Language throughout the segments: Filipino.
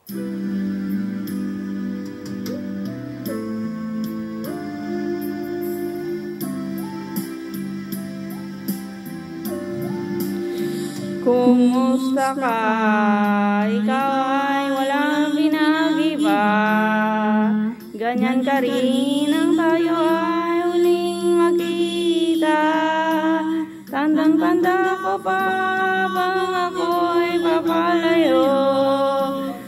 Kumusta ka? Ikaw ay walang pinag-iba. Ganyan ka rin ang tayo ay uling makita. Tandang-tanda ko pa bang ako'y papalayo.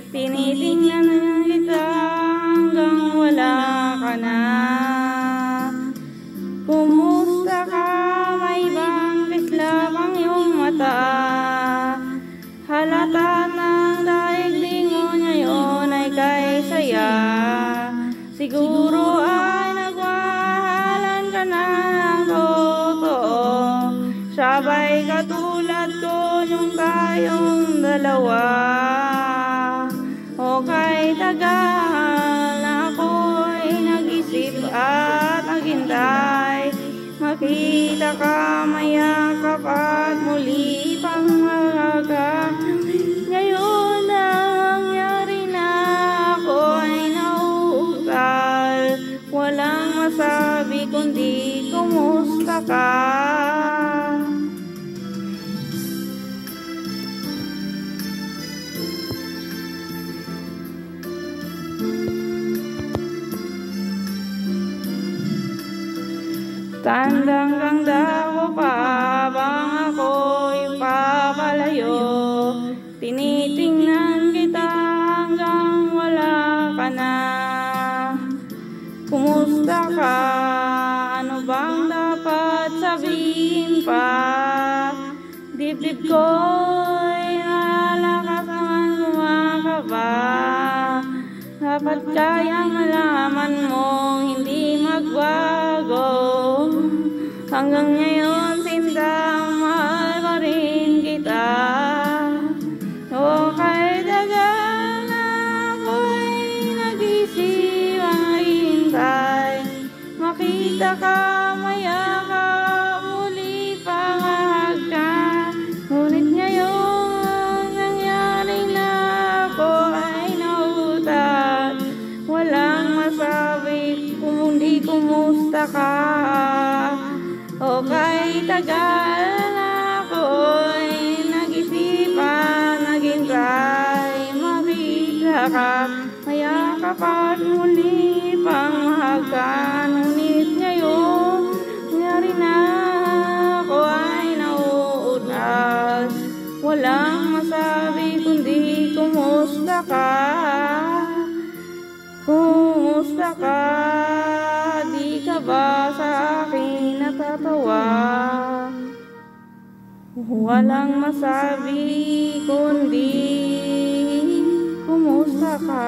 Tinitingnan kita hanggang wala ka na. Kumusta ka? May bang kislap ang iyong mata? Halata ng daigdig mo ngayon ay kay saya. Siguro ay nagmahalan ka na ng totoo. Sabay katulad ko nung tayong dalawa. O kay tagal na ako'y nag-isip at naghintay. Makita ka, mayakap at muli pang malaga. Ngayon na nangyari na ako ay nauutal. Walang masabi kundi kumusta ka? Tandang-tanda ko pa bang ako'y papalayo. Tinitingnan kita hanggang wala ka na. Kumusta ka? Ano bang dapat sabihin pa? Dibdib ko'y nalalakas naman kumakaba. Dapat kayang malaman mong hindi magbago. Hanggang ngayon, sinta, mahal pa rin kita. O kahit tagal na ako'y nag-isip ang hintay. Makita ka, mayakap, muli pangahag ka. Ngunit ngayon, nangyari na ako ay nauutal. Walang masabi kundi kumusta ka? O kay tagal na ako'y nag-isipan, naghintay. Makita ka, mayakap at muli pang mahagan. Ngunit ngayon, nangyari na ako ay nauutas. Walang masabi kundi kumusta ka? Kumusta ka? Di ka ba sa akin natatawa? Walang masabi kundi kumusta ka?